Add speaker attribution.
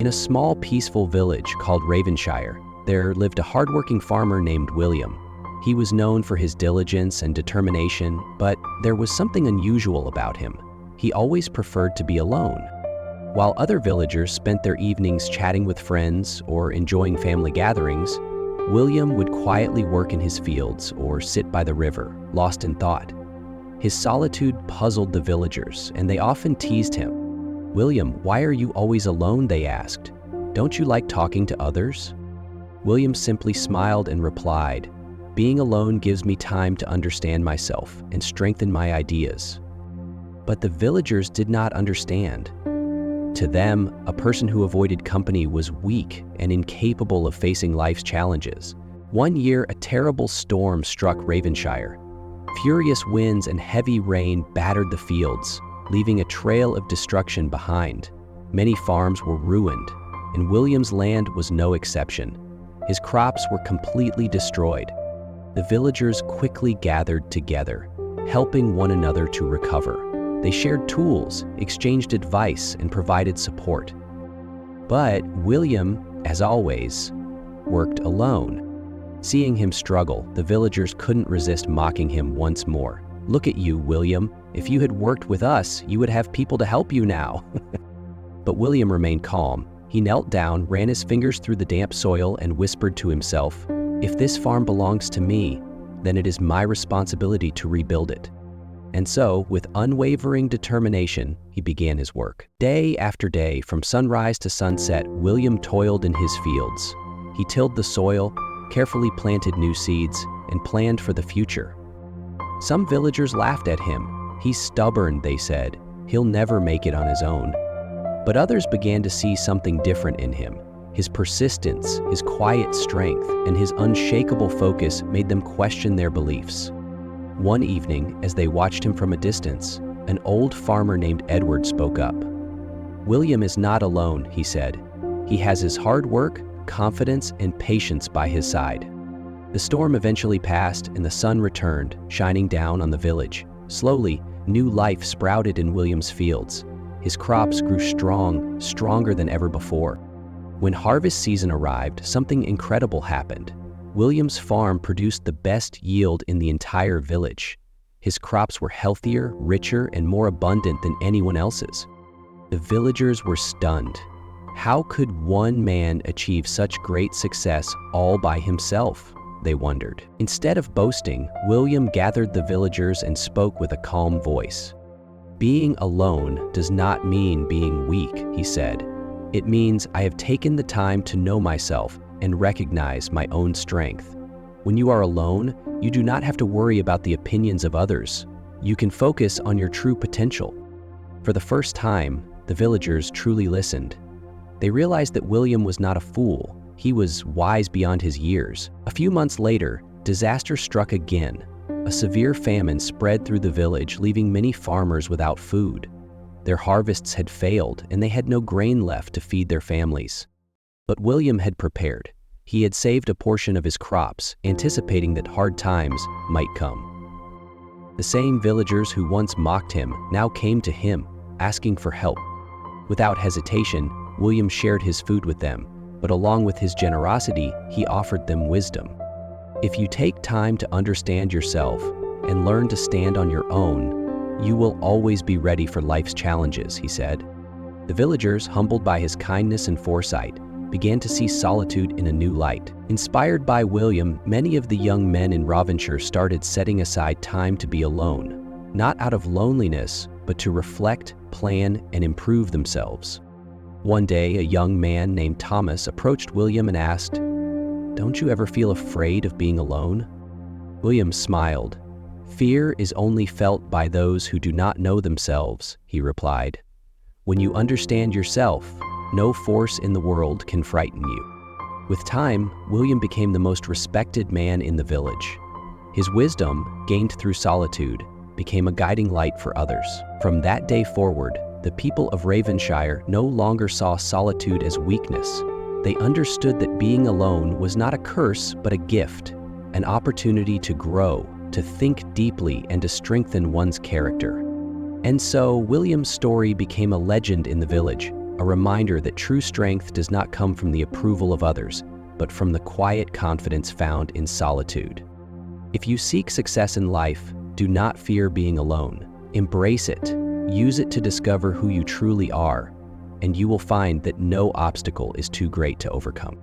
Speaker 1: In a small, peaceful village called Ravenshire, there lived a hardworking farmer named William. He was known for his diligence and determination, but there was something unusual about him. He always preferred to be alone. While other villagers spent their evenings chatting with friends or enjoying family gatherings, William would quietly work in his fields or sit by the river, lost in thought. His solitude puzzled the villagers, and they often teased him. "William, why are you always alone?" they asked. "Don't you like talking to others?" William simply smiled and replied, "Being alone gives me time to understand myself and strengthen my ideas." But the villagers did not understand. To them, a person who avoided company was weak and incapable of facing life's challenges. One year, a terrible storm struck Ravenshire. Furious winds and heavy rain battered the fields, leaving a trail of destruction behind. Many farms were ruined, and William's land was no exception. His crops were completely destroyed. The villagers quickly gathered together, helping one another to recover. They shared tools, exchanged advice, and provided support. But William, as always, worked alone. Seeing him struggle, the villagers couldn't resist mocking him once more. "Look at you, William. If you had worked with us, you would have people to help you now." But William remained calm. He knelt down, ran his fingers through the damp soil, and whispered to himself, "If this farm belongs to me, then it is my responsibility to rebuild it." And so, with unwavering determination, he began his work. Day after day, from sunrise to sunset, William toiled in his fields. He tilled the soil, carefully planted new seeds, and planned for the future. Some villagers laughed at him. "He's stubborn," they said. "He'll never make it on his own." But others began to see something different in him. His persistence, his quiet strength, and his unshakable focus made them question their beliefs. One evening, as they watched him from a distance, an old farmer named Edward spoke up. "William is not alone," he said. "He has his hard work, confidence, and patience by his side." The storm eventually passed, and the sun returned, shining down on the village. Slowly, new life sprouted in William's fields. His crops grew stronger than ever before. When harvest season arrived, something incredible happened. William's farm produced the best yield in the entire village. His crops were healthier, richer, and more abundant than anyone else's. The villagers were stunned. How could one man achieve such great success all by himself? They wondered. Instead of boasting, William gathered the villagers and spoke with a calm voice. "Being alone does not mean being weak," he said. "It means I have taken the time to know myself and recognize my own strength. When you are alone, you do not have to worry about the opinions of others. You can focus on your true potential." For the first time, the villagers truly listened. They realized that William was not a fool. He was wise beyond his years. A few months later, disaster struck again. A severe famine spread through the village, leaving many farmers without food. Their harvests had failed, and they had no grain left to feed their families. But William had prepared. He had saved a portion of his crops, anticipating that hard times might come. The same villagers who once mocked him now came to him, asking for help. Without hesitation, William shared his food with them, but along with his generosity, he offered them wisdom. "If you take time to understand yourself and learn to stand on your own, you will always be ready for life's challenges," he said. The villagers, humbled by his kindness and foresight, began to see solitude in a new light. Inspired by William, many of the young men in Ravenshire started setting aside time to be alone, not out of loneliness, but to reflect, plan, and improve themselves. One day, a young man named Thomas approached William and asked, "Don't you ever feel afraid of being alone?" William smiled. "Fear is only felt by those who do not know themselves," he replied. "When you understand yourself, no force in the world can frighten you." With time, William became the most respected man in the village. His wisdom, gained through solitude, became a guiding light for others. From that day forward, the people of Ravenshire no longer saw solitude as weakness. They understood that being alone was not a curse, but a gift, an opportunity to grow, to think deeply, and to strengthen one's character. And so, William's story became a legend in the village, a reminder that true strength does not come from the approval of others, but from the quiet confidence found in solitude. If you seek success in life, do not fear being alone. Embrace it, use it to discover who you truly are, and you will find that no obstacle is too great to overcome.